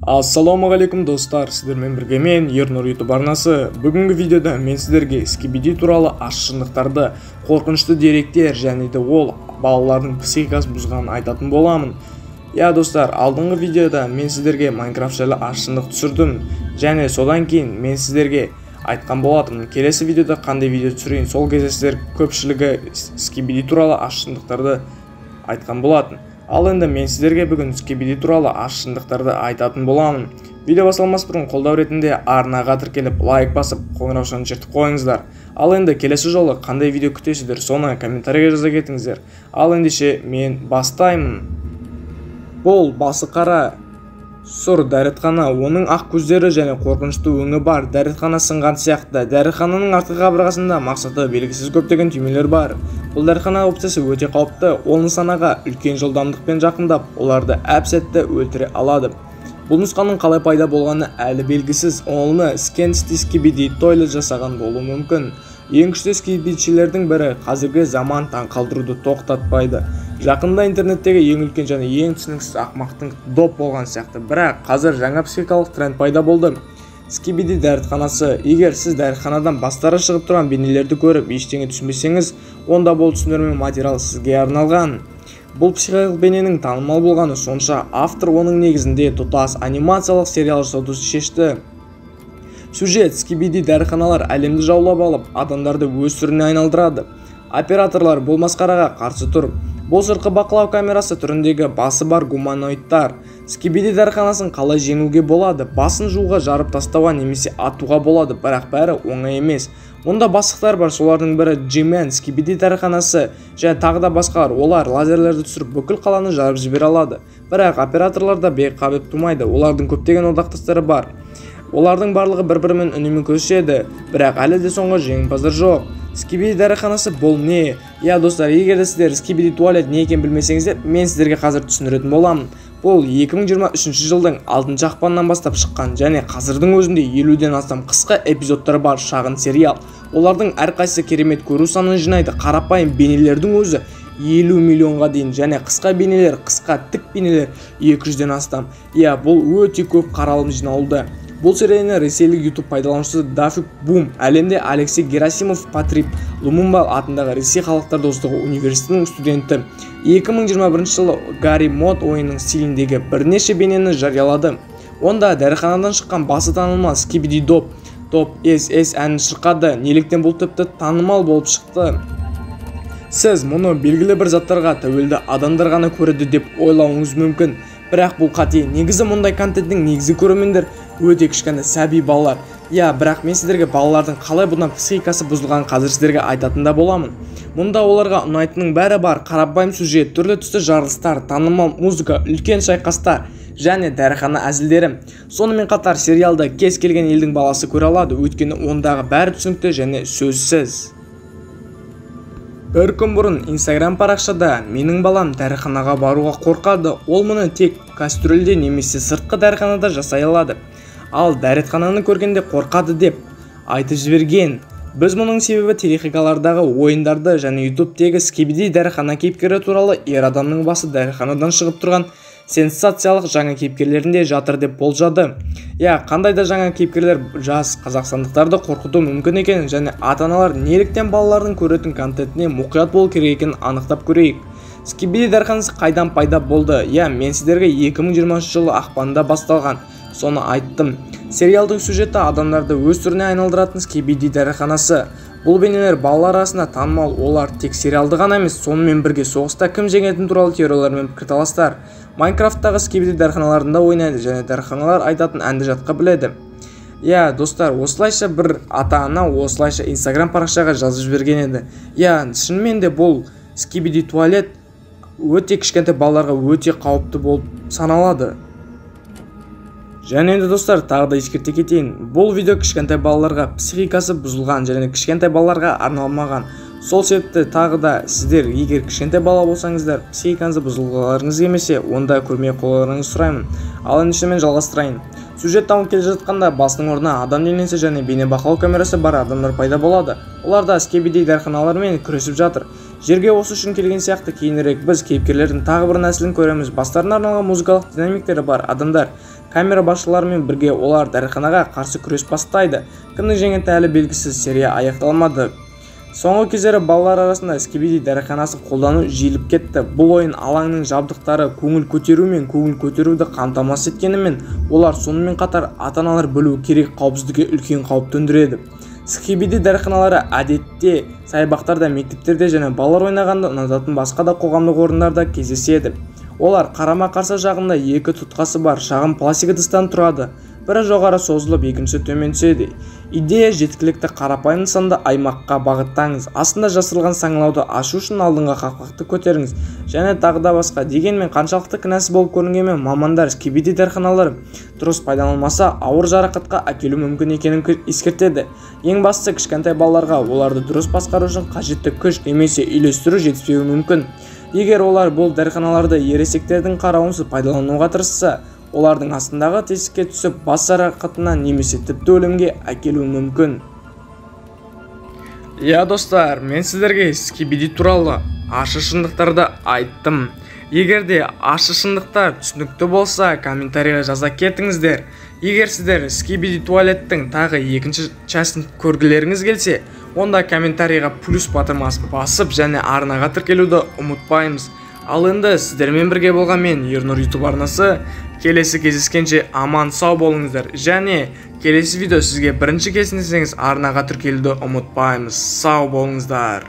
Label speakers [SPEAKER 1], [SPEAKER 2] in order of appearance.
[SPEAKER 1] Ассалаумағалейкум достар, сіздермен бірге мен Ернұр YouTube арнасы. Бүгінгі видеода мен сіздерге Скибиди туралы ащы шындықтарды, қорқынышты деректер және де ол балалардың психикасын бұзғанын айтатын боламын. Достар, алдыңғы видеода мен сіздерге Майнкрафт жайлы ащы шындық түсірдім, және содан кейін мен сіздерге айтқан болатынмын. Келесі видеода қандай видео түсірейін, сол кезде сіздер көпшілігі Скибиди туралы ащы шындықтарды айтқан болатын. Ал енді мен сіздерге бүгін Скибиди туралы ащы шындықтарды айтатын боламын. Видео басталмас бұрын қолдау ретінде арнаға тіркеліп, лайк басып, қоңыраушаны шертіп қойыңыздар. Ал енді келесі жолы қандай видео күтесіздер, соны комментарийге жаза кетіңіздер. Ал ендеше мен бастаймын. Бұл басы қара сұр дәретхана, оның ақ көздері және қорқынышты өңі бар. Дәретхана сынған сияқты. Дәретхананың артқы қабырғасында мақсаты белгісіз көптеген түймелер бар. Бұл дәретхана опциясы өте қауіпті. Ол нысанаға үлкен жылдамдықпен жақындап, оларды әп-сәтте өлтіре алады. Бұл нұсқаның қалай пайда болғаны әлі белгісіз. Оны Скибиди тойлет жасаған болуы мүмкін. Ең күшті скибидшілердің бірі қазіргі заман таң қалдыруды тоқтатпайды. Жақында интернеттегі ең үлкен және ең түсініксіз ақмақтың доп болған сияқты. Бірақ қазір жаңа психикалық тренд пайда болды. Скибиди дәретханасы. Егер сіз дәретханадан бастары шығып тұрған бейнелерді көріп ештеңе түсінбесеңіз, онда бұл түсіндірме материал сізге арналған. Бұл психикалық бейненің танымал болғаны сонша, автор оның негізінде тұтас анимациялық сериал жасауды шешті. Сюжет: Скибиди дәріханалар әлемді жаулап алып, адамдарды өз түріне айналдырады. Операторлар бұл масқараға қарсы тұр. Бұл сыртқы бақылау камерасы түріндегі басы бар гуманоидтар. Скибиди дәріханасын қалай жеңуге болады? Басын жууға, жарып тастауға немесе атуға болады, бірақ бәрі оңай емес. Онда бастықтар бар, солардың бірі Джимен. Скибиди дәріханасы және тағы да басқалар. Олар лазерлерді түсіріп бүкіл қаланы жарып жібере алады. Бірақ операторларда бейқабет тумайды. Олардың көптеген одақтастары бар. Олардың барлығы бір-бірімен үнемі көріседі, бірақ әлі де соңғы жеңімпаздар жоқ. Скибиди дәріханасы бұл не? Достар, егер сіздер Скибиди туалет не екенін білмесеңіздер, мен сіздерге қазір түсіндіретін боламын. Бұл 2023 жылдың 6 ақпанынан бастап шыққан және қазірдің өзінде 50-ден астам қысқа эпизодтары бар шағын сериал. Олардың әрқайсысы керемет көру санын жинайды. Қарапайым бейнелердің өзі 50 миллионға дейін және қысқа бейнелер, қысқа тік бейнелер 200-ден астам. Бұл өте көп қаралым жиналды. Бұл серияны ресейлік YouTube пайдаланушысы Дафик Бум, әлемде Алексей Герасимов Патрик Лумумба атындағы Ресей халықтар достығы университетінің студенті 2021 жылы Гарри Мод ойынның стиліндегі бірнеше бейнені жариялады. Онда дәріханадан шыққан басы танылмал Скибиди Топ SS әнін шырқады. Неліктен бұл тіпті танымал болып шықты? Сіз мұны белгілі бір заттарға тәуелді адамдар ғана көреді деп ойлауыңыз мүмкін. Бірақ бұл қате. Негізі мұндай контенттің негізі көрермендер өте кішкентай сәби балалар. Бірақ мен сіздерге балалардың қалай бұдан психикасы бұзылғанын қазір сіздерге айтатында боламын. Мұнда оларға ұнайтынның бәрі бар. Қарапайым сюжет, түрлі түсті жарылыстар, танымал музыка, үлкен шайқастар және дәріхана әзілдері. Сонымен қатар сериалда кез келген елдің баласы көре алады, өйткені ондағы бәрі түсінікті және сөзсіз. Бір күн бұрын Instagram парақшада менің балам дәріханаға баруға қорқады. Ол мұны тек кастрюльде немесе сыртқы дәріханада жасай алады. Ал дәретхананы көргенде қорқады деп айтып жіберген. Біз мұның себебі телехикаялардағы ойындарды және YouTube-тегі Скибиди дәріхана кейіпкері туралы ер адамның басы дәріханадан шығып тұрған сенсациялық жаңа кейіпкерлерінде жатыр деп болжады. Қандай да жаңа кейіпкерлер жас қазақстандықтарды қорқыту мүмкін екен және ата-аналар неліктен балалардың көретін контентіне мұқият болу керек екенін анықтап көрейік. Скибиди дәріханасы қайдан пайда болды? Мен сіздерге 2023 жылы ақпанда басталған. Соны айттым. Сериалдың сюжеті адамдарды өз түріне айналдыратын Скибиди дәріханасы. Бұл бейнелер балалар арасында танымал. Олар тек сериалды ғана емес, сонымен бірге соғыста кім жеңетіні туралы теориялар мен пікірталастар. Майнкрафттағы Скибиди дәріханаларында ойнайды және дәріханалар айтатын әнді жатқа біледі. Достар, осылайша бір ата-ана осылайша Instagram парақшаға жазып жіберген еді. Шынымен де бұл Скибиди туалет өте кішкентай балаларға өте қауіпті болып саналады. Және енді достар, тағы да ескерте кетейін. Бұл видео кішкентай балаларға психикасы бұзылған және кішкентай балаларға арналмаған. Сол себепті тағы да сіздер егер кішкентай бала болсаңыздар, психикаңызды бұзылғыларыңыз келмесе, онда көрмей қоюларыңызды сұраймын. Ал ендеше мен жалғастырайын. Сюжет дамып келе жатқанда басының орнына адам денесі және бейне бақылау камерасы бар адамдар пайда болады. Олар да Скибиди дәріханалармен күресіп жатыр. Жерге осы үшін келген сияқты кейінірек біз кейіпкерлердің тағы бір нәсілін көреміз. Бастарына арналған музыкалық динамиктері бар адамдар камера басшыларымен бірге олар дәріханаға қарсы күрес бастайды. Кімнің жеңетіні әлі белгісіз, серия аяқталмады. Соңғы кездері балалар арасында Skibidi дәріханасын қолдану жиіліп кетті. Бұл ойын алаңның жабдықтары көңіл көтеру мен көңіл көтеруді қамтамасыз еткенімен, олар сонымен қатар ата-аналар білуі керек қауіпсіздікке үлкен қауіп төндіреді. Skibidi дәріханалары әдетте саябақтарда, мектептерде және балалар ойнағанда ұнататын басқа да қоғамдық орындарда кездеседі. Олар қарама-қарсы жағында екі тұтқасы бар шағын пластик ыдыстан тұрады. Бірі жоғары созылып, екіншісі төмен түседі. Идея жеткілікті қарапайым нысанды аймаққа бағыттаңыз. Астында жасырылған саңылауды ашу үшін алдыңға қақпақты көтеріңіз және тағы да басқа. Дегенмен қаншалықты кінәсі болып көрінгенмен, мамандар Skibidi дәріханалары дұрыс пайдаланылмаса ауыр жарақатқа әкелуі мүмкін екенін ескертеді. Ең бастысы, кішкентай балаларға оларды дұрыс басқару үшін қажетті күш немесе үйлестіру жетіспеуі мүмкін. Егер олар бұл дәріханаларды ересектердің қарауынсыз пайдалануға тырысса, олардың астындағы тесікке түсіп бас жарақатына немесе тіпті өлімге әкелуі мүмкін. Достар, мен сіздерге Skibidi туралы ащы шындықтарды айттым. Егер де ащы шындықтар түсінікті болса, комментарийға жаза кетіңіздер. Егер сіздер Skibidi туалеттің тағы екінші частын көргілеріңіз келсе, онда комментарийға плюс батырмасын басып және арнаға тіркелуді ұмытпаймыз. Ал енді сіздермен бірге болған мен, Ернұр YouTube арнасы. Келесі кездескенше аман сау болыңыздар. Және келесі видео сізге бірінші келсеңіз арнаға тіркелуді ұмытпаймыз. Сау болыңыздар.